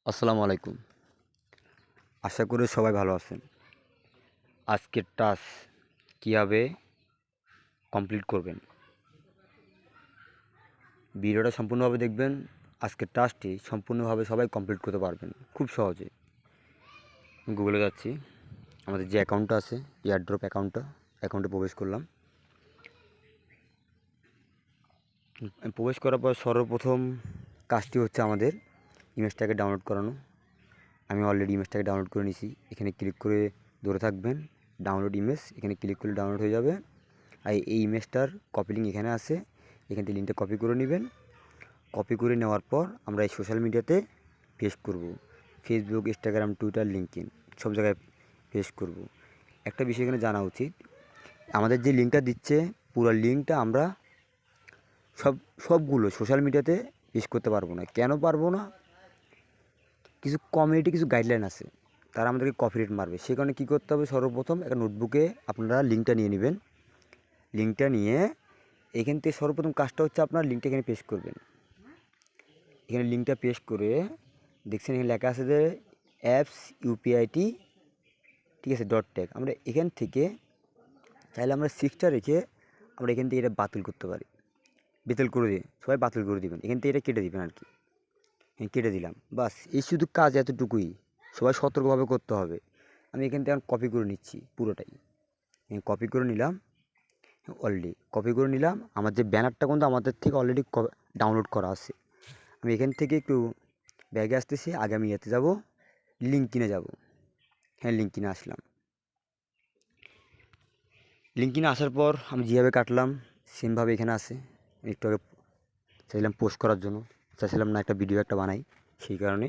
আসসালামু আলাইকুম। আশা করি সবাই ভালো আছেন। আজকের টাস্ক কীভাবে কমপ্লিট করবেন, ভিডিওটা সম্পূর্ণভাবে দেখবেন। আজকের টাস্কটি সম্পূর্ণভাবে সবাই কমপ্লিট করতে পারবেন খুব সহজে। গুগলে যাচ্ছি, আমাদের যে অ্যাকাউন্টটা আছে এয়ারড্রপ অ্যাকাউন্টে প্রবেশ করলাম। প্রবেশ করার পর সর্বপ্রথম কাজটি হচ্ছে আমাদের ইমেজটাকে ডাউনলোড করানো। আমি অলরেডি ইমেজটাকে ডাউনলোড করে নিয়েছি। এখানে ক্লিক করে ধরে থাকবেন, ডাউনলোড ইমেজ, এখানে ক্লিক করলে ডাউনলোড হয়ে যাবে। আর এই ইমেজটার কপি লিঙ্ক এখানে আছে, এখান থেকে লিঙ্কটা কপি করে নেবেন। কপি করে নেওয়ার পর আমরা এই সোশ্যাল মিডিয়াতে পেস্ট করব। ফেসবুক, ইনস্টাগ্রাম, টুইটার, লিঙ্কডইন সব জায়গায় পেস্ট করব। একটা বিষয় এখানে জানা উচিত, আমাদের যে লিঙ্কটা দিচ্ছে পুরো লিঙ্কটা আমরা সবগুলো সোশ্যাল মিডিয়াতে পেস্ট করতে পারবো না। কেন পারবো না? কিছু কমিউনিটি কিছু গাইডলাইন আছে, তারা আমাদেরকে কপিরাইট মারবে। সে কারণে কী করতে হবে, সর্বপ্রথম একটা নোটবুকে আপনারা লিঙ্কটা নিয়ে নেবেন। লিঙ্কটা নিয়ে এখান থেকে সর্বপ্রথম কাজটা হচ্ছে আপনার লিঙ্কটা এখানে পেস্ট করবেন। এখানে লিঙ্কটা পেস্ট করে দেখছেন এখানে লেখা আছে যে অ্যাপস ইউপিআইটি, ঠিক আছে, ডট ট্যাগ। আমরা এখান থেকে চাইলে আমরা 6টা রেখে আমরা এখান থেকে এটা বাতিল করতে পারি। বাতিল করে দিয়ে সবাই বাতিল করে দেবেন, এখান থেকে এটা কেটে দেবেন আর কি। হ্যাঁ, কেটে দিলাম, বাস। এই শুধু কাজ এতটুকুই, সবাই সতর্কভাবে করতে হবে। আমি এখান থেকে কপি করে নিচ্ছি পুরোটাই। কপি করে নিলাম, অলরেডি কপি করে নিলাম। আমার যে ব্যানারটা কিন্তু আমাদের থেকে অলরেডি ডাউনলোড করা আছে। আমি এখান থেকে একটু ব্যাগে আসতেছি, আগে আমি ইয়েতে যাবো, লিঙ্কডইনে যাব। হ্যাঁ, লিঙ্কডইনে আসলাম। লিঙ্কডইনে আসার পর আমি যেভাবে কাটলাম সেমভাবে এখানে আসে। একটু আগে চাইছিলাম পোস্ট করার জন্য, চাইছিলাম না একটা ভিডিও একটা বানাই, সেই কারণে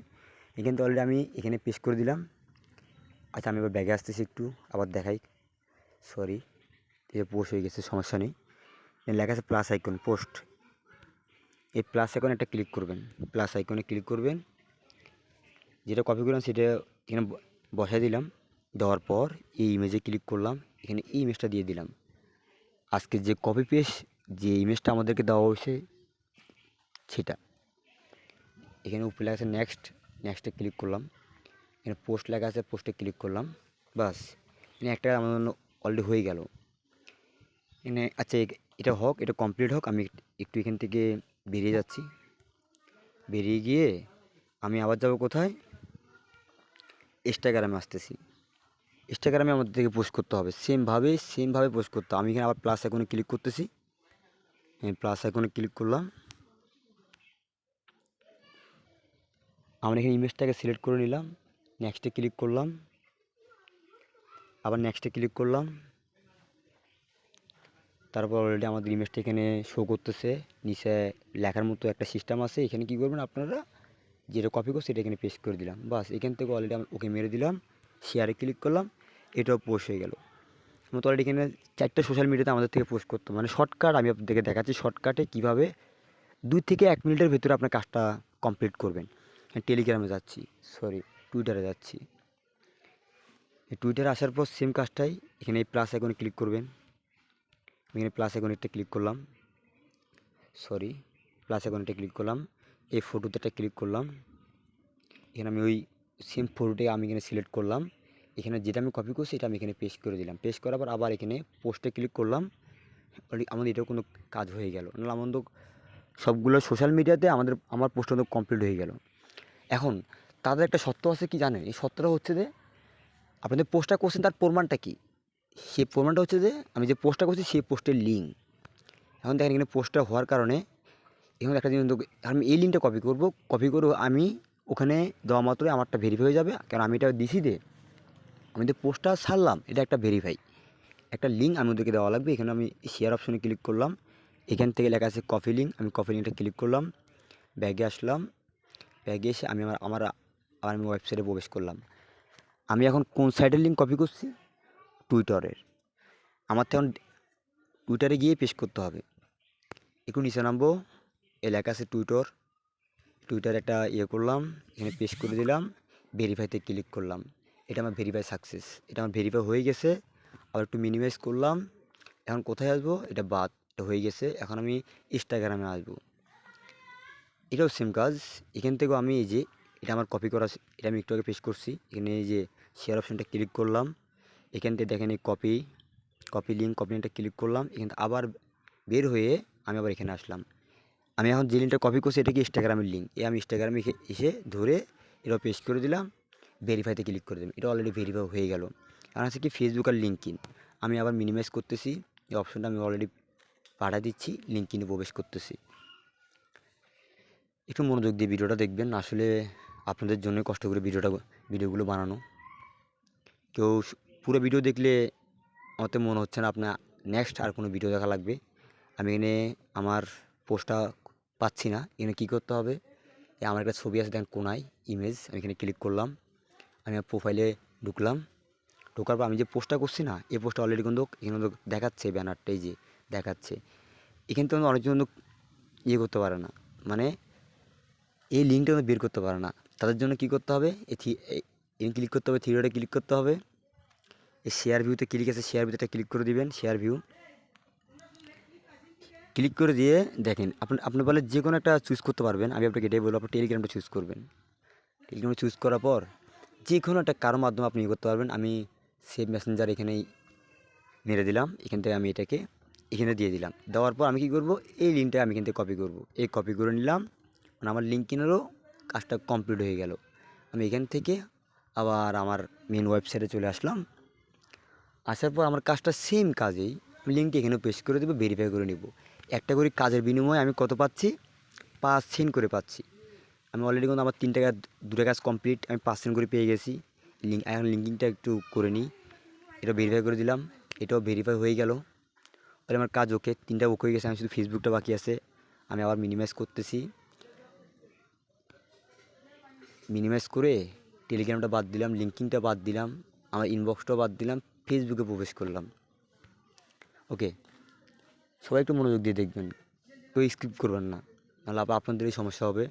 এখান থেকে অলরেডি আমি এখানে পেস্ট করে দিলাম। আচ্ছা, আমি এবার ব্যাগে আসতেছি, একটু আবার দেখাই। সরি, এটা পোস্ট হয়ে গেছে, সমস্যা নেই। লেখা আছে প্লাস আইকন, পোস্ট। এই প্লাস আইকনে একটা ক্লিক করবেন, প্লাস আইকনে ক্লিক করবেন। যেটা কপি করলাম সেটা এখানে বসাই দিলাম। দেওয়ার পর এই ইমেজে ক্লিক করলাম, এখানে এই ইমেজটা দিয়ে দিলাম। আজকে যে কপি পেস্ট যে ইমেজটা আমাদেরকে দেওয়া হয়েছে সেটা এখানে উপরে লেখা আছে নেক্সট, নেক্সটে ক্লিক করলাম। এখানে পোস্ট লেখা আছে, পোস্টে ক্লিক করলাম। বাস, এখানে একটা আমাদের অলরেডি হয়ে গেল। এখানে আচ্ছা, এটা হোক, এটা কমপ্লিট হোক। আমি একটু এখান থেকে বেরিয়ে যাচ্ছি। বেরিয়ে গিয়ে আমি আবার যাব কোথায়, ইনস্টাগ্রামে আসতেছি। ইনস্টাগ্রামে আমাদের থেকে পোস্ট করতে হবে, সেমভাবে পোস্ট করতে হবে। আমি এখানে আবার প্লাস আইকনে ক্লিক করতেছি। হ্যাঁ, প্লাস আইকনে ক্লিক করলাম। আমরা এখানে ইমেজটাকে সিলেক্ট করে নিলাম, নেক্সটে ক্লিক করলাম, আবার নেক্সটে ক্লিক করলাম। তারপর অলরেডি আমাদের ইমেজটা এখানে শো করতেছে, নিচে লেখার মতো একটা সিস্টেম আছে। এখানে কী করবেন আপনারা, যেটা কপি করছে এটা এখানে পেস্ট করে দিলাম। বাস, এখান থেকে অলরেডি আমি ওকে মেরে দিলাম, শেয়ারে ক্লিক করলাম, এটাও পোস্ট হয়ে গেল। আমরা তো অলরেডি এখানে 4টে সোশ্যাল মিডিয়াতে আমাদের থেকে পোস্ট করতে, মানে শর্টকাট আমি আপনাদেরকে দেখাচ্ছি শর্টকাটে কীভাবে 2 থেকে 1 মিনিটের ভিতরে আপনার কাজটা কমপ্লিট করবেন। টেলিগ্রামে যাচ্ছি, সরি, টুইটারে যাচ্ছি। টুইটারে আসার পর সেম কাজটাই, এখানে এই প্লাস আইকনে ক্লিক করবেন। এখানে প্লাস আইকনে একটা ক্লিক করলাম, সরি, প্লাস আইকনটা ক্লিক করলাম। এই ফটোতে একটা ক্লিক করলাম। এখানে আমি ওই সেম ফটোটাই আমি এখানে সিলেক্ট করলাম। এখানে যেটা আমি কপি করছি এটা আমি এখানে পেস্ট করে দিলাম। পেস্ট করার পর আবার এখানে পোস্টে ক্লিক করলাম। অলরেডি আমাদের এটাও কোনো কাজ হয়ে গেল। নাহলে আমাদের সবগুলো সোশ্যাল মিডিয়াতে আমার পোস্ট কিন্তু কমপ্লিট হয়ে গেল। এখন তাদের একটা সত্য আছে, কি জানেন? এই সত্যটা হচ্ছে যে আপনাদের পোস্টটা করছেন তার প্রমাণটা কী? সেই প্রমাণটা হচ্ছে যে আমি যে পোস্টটা করছি সেই পোস্টের লিঙ্ক। এখন দেখেন এখানে পোস্টটা হওয়ার কারণে এখানে একটা জিনিস, আমি এই লিঙ্কটা কপি করে আমি ওখানে দেওয়া মাত্রই আমারটা ভেরিফাই হয়ে যাবে। কারণ আমি এটা দিছি দে, আমি যে পোস্টটা ছাড়লাম এটা একটা ভেরিফাই, একটা লিঙ্ক আমি ওদেরকে দেওয়া লাগবে। এখানে আমি শেয়ার অপশনে ক্লিক করলাম, এখান থেকে লেখা আছে কপি লিঙ্ক, আমি কপি লিঙ্কটা ক্লিক করলাম। ব্যাগে আসলাম, ব্যাগে এসে আমি আবার আমি ওয়েবসাইটে প্রবেশ করলাম। আমি এখন কোন সাইটের লিঙ্ক কপি করছি? টুইটারের। আমার তো এখন টুইটারে গিয়ে পেস্ট করতে হবে। একটু নিচে নামবো, এ লেখা আছে টুইটার। টুইটারে একটা করলাম, এখানে পেস্ট করে দিলাম, ভেরিফাইতে ক্লিক করলাম। এটা আমার ভেরিফাই সাকসেস, এটা আমার ভেরিফাই হয়ে গেছে। আবার একটু মিনিমাইজ করলাম। এখন কোথায় আসবো, এটা বাদ, এটা হয়ে গেছে। এখন আমি ইনস্টাগ্রামে আসবো, এটাও সেম কাজ। এখান থেকেও আমি এই যে এটা আমার কপি করা এটা আমি একটু আগে পেস্ট করছি। এখানে এই যে শেয়ার অপশানটা ক্লিক করলাম, এখান থেকে দেখেন এই কপি লিঙ্কটা ক্লিক করলাম। এখান থেকে আবার বের হয়ে আমি আবার এখানে আসলাম। আমি এখন যে লিঙ্কটা কপি করছি এটা কি ইনস্টাগ্রামের লিঙ্ক, আমি ইনস্টাগ্রামে এসে ধরে এটা পেস্ট করে দিলাম, ভেরিফাইতে ক্লিক করে দিলাম। এটা অলরেডি ভেরিফাই হয়ে গেল। আর আছে কি ফেসবুক আর লিঙ্কইন, আমি আবার মিনিমাইজ করতেছি, এই অপশনটা আমি অলরেডি পাঠিয়ে দিচ্ছি, লিঙ্কইনে প্রবেশ করতেছি। একটু মনোযোগ দিয়ে ভিডিওটা দেখবেন, আসলে আপনাদের জন্য কষ্ট করে ভিডিওগুলো বানানো। কেউ পুরো ভিডিও দেখলে আমার তো মনে হচ্ছে না আপনার নেক্সট আর কোনো ভিডিও দেখা লাগবে। আমি এখানে আমার পোস্টটা পাচ্ছি না, এখানে কী করতে হবে, আমার একটা ছবি আছে দেখেন কোনায় ইমেজ, আমি এখানে ক্লিক করলাম, আমি আমার প্রোফাইলে ঢোকার পর আমি যে পোস্টটা করছি না, এই পোস্টটা অলরেডি কিন্তু এখানে দেখাচ্ছে, ব্যানারটা এই যে দেখাচ্ছে। এখান থেকে অনেকজন কিন্তু ইয়ে করতে পারে না, মানে এই লিঙ্কটা কিন্তু বের করতে পারে না। তাদের জন্য কী করতে হবে, এই ক্লিক করতে হবে, থ্রি ডটে ক্লিক করতে হবে, এই শেয়ার ভিউতে ক্লিক আছে, শেয়ার ভিউতে ক্লিক করে দিবেন। শেয়ার ভিউ ক্লিক করে দিয়ে দেখেন আপনি বলে যে কোনো একটা চুজ করতে পারবেন। আমি আপনাকে এটাই বলবো, আপনি টেলিগ্রামটা চুজ করবেন। টেলিগ্রামটা চুজ করার পর যে কোনো একটা কারোর মাধ্যমে আপনি ইয়ে করতে পারবেন। আমি সেভ মেসেঞ্জার এখানেই মেরে দিলাম, এখান থেকে আমি এটাকে এখানে দিয়ে দিলাম। দেওয়ার পর আমি কী করব, এই লিঙ্কটা আমি এখান থেকে কপি করব, এই কপি করে নিলাম, মানে আমার লিঙ্ক কিনেরও কাজটা কমপ্লিট হয়ে গেল। আমি এখান থেকে আবার আমার মেন ওয়েবসাইটে চলে আসলাম। আসার পর আমার কাজটা সেম কাজেই আমি লিঙ্কটি এখানেও পেস্ট করে দেবো, ভেরিফাই করে নেব। একটা করে কাজের বিনিময়ে আমি কত পাচ্ছি, 5 সেন্ট করে পাচ্ছি। আমি অলরেডি কিন্তু আমার 2টা কাজ কমপ্লিট, আমি 5 সেন্ট করে পেয়ে গেছি। এখন লিঙ্কিংটা একটু করে নিই, এটা ভেরিফাই করে দিলাম, এটাও ভেরিফাই হয়ে গেল। তাহলে আমার কাজ ওকে, 3টা ওকে হয়ে গেছে, আমি শুধু ফেসবুকটা বাকি আছে। আমি আবার মিনিমাইজ করতেছি, মিনিমাইজ করে টেলিগ্রামটা বাদ দিলাম, লিঙ্কিংটা বাদ দিলাম, আমার ইনবক্সটাও বাদ দিলাম, ফেসবুকে প্রবেশ করলাম। ওকে, সবাই একটু মনোযোগ দিয়ে দেখবেন, কেউ স্কিপ করবেন না, নাহলে আপনাদেরই সমস্যা হবে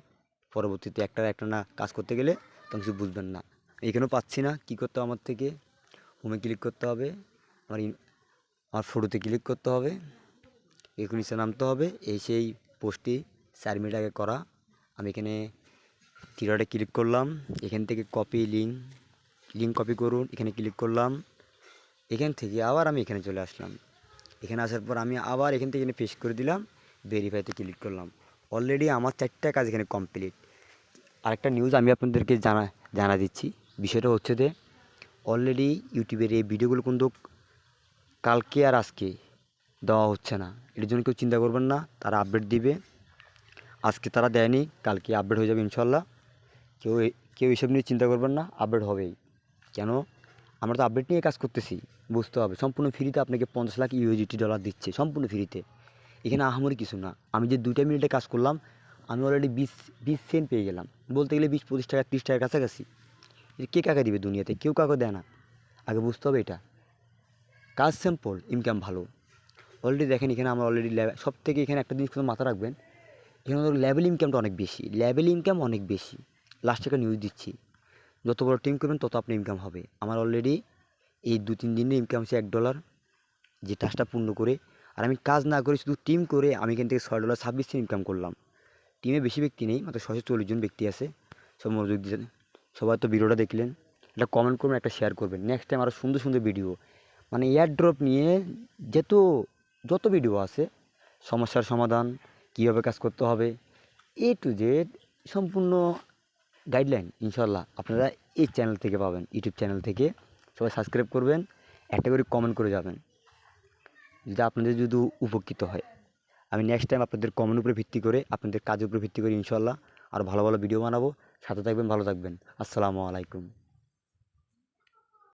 পরবর্তীতে। একটা না কাজ করতে গেলে তখন কিছু বুঝবেন না। এখানেও পাচ্ছি না, কী করতে হবে, আমার থেকে হোমে ক্লিক করতে হবে, আমার ফটোতে ক্লিক করতে হবে, এখানে নিচে নামতে হবে, এই সেই পোস্টটি 4 মিনিট আগে করা। আমি এখানে থ্রি ক্লিক করলাম, এখান থেকে কপি লিঙ্ক কপি করুন, এখানে ক্লিক করলাম। এখান থেকে আবার আমি এখানে চলে আসলাম, এখানে আসার পর আমি আবার এখান থেকে পেস্ট করে দিলাম, ভেরিফাইতে ক্লিক করলাম। অলরেডি আমার 4টা কাজ এখানে কমপ্লিট। আরেকটা নিউজ আমি আপনাদেরকে জানা দিচ্ছি, বিষয়টা হচ্ছে যে অলরেডি ইউটিউবের এই ভিডিওগুলো কিন্তু কালকে আর আজকে দেওয়া হচ্ছে না। এর জন্য কেউ চিন্তা করবেন না, তারা আপডেট দিবে। আজকে তারা দেয়নি, কালকে আপডেট হয়ে যাবে ইনশাল্লাহ। কেউ এসব নিয়ে চিন্তা করবেন না, আপডেট হবেই। কেন, আমরা তো আপডেট নিয়ে কাজ করতেছি, বুঝতে হবে। সম্পূর্ণ ফ্রিতে আপনাকে 50 লাখ ইউএসডি ডলার দিচ্ছে, সম্পূর্ণ ফ্রিতে। এখানে আহামরি কিছু না। আমি যে 2টা মিনিটে কাজ করলাম, আমি অলরেডি 20 সেন্ট পেয়ে গেলাম। বলতে গেলে 20-25 টাকা 30 টাকার কাছাকাছি। কে কাকে দিবে দুনিয়াতে, কেউ কাউকে দেয় না। আগে বুঝতে হবে এটা। কাজ সিম্পল, ইনকাম ভালো। অলরেডি দেখেন এখানে আমরা অলরেডি সব থেকে এখানে একটা জিনিস কিন্তু মাথা রাখবেন, এখানে লেভেল ইনকামটা অনেক বেশি, লেভেল ইনকাম অনেক বেশি। লাস্টে একটা নিউজ দিচ্ছি, যত বড় টিম করবেন তত আপনার ইনকাম হবে। আমার অলরেডি এই 2-3 দিনে ইনকাম হচ্ছে $1, যে টাস্কটা পূর্ণ করে। আর আমি কাজ না করে শুধু টিম করে আমি এখান থেকে $6.26 ইনকাম করলাম। টিমে বেশি ব্যক্তি নেই, মাত্র 640 জন ব্যক্তি আছে। সব মনোযোগ দিয়ে সবাই তো ভিডিওটা দেখলেন, একটা কমেন্ট করবেন, একটা শেয়ার করবেন। নেক্সট টাইম আরও সুন্দর সুন্দর ভিডিও, মানে এয়ারড্রপ নিয়ে যত ভিডিও আছে, সমস্যার সমাধান, কীভাবে কাজ করতে হবে, এ টু জেড সম্পূর্ণ গাইডলাইন ইনশাল্লাহ আপনারা এই চ্যানেল থেকে পাবেন, ইউটিউব চ্যানেল থেকে। সবাই সাবস্ক্রাইব করবেন, একটা করে কমেন্ট করে যাবেন, যদি আপনাদের যদি উপকৃত হয়। আমি নেক্সট টাইম আপনাদের কমেন্ট উপরে ভিত্তি করে, আপনাদের কাজের উপরে ভিত্তি করে ইনশাল্লাহ আরও ভালো ভালো ভিডিও বানাবো। সাথে থাকবেন, ভালো থাকবেন। আসসালামু আলাইকুম।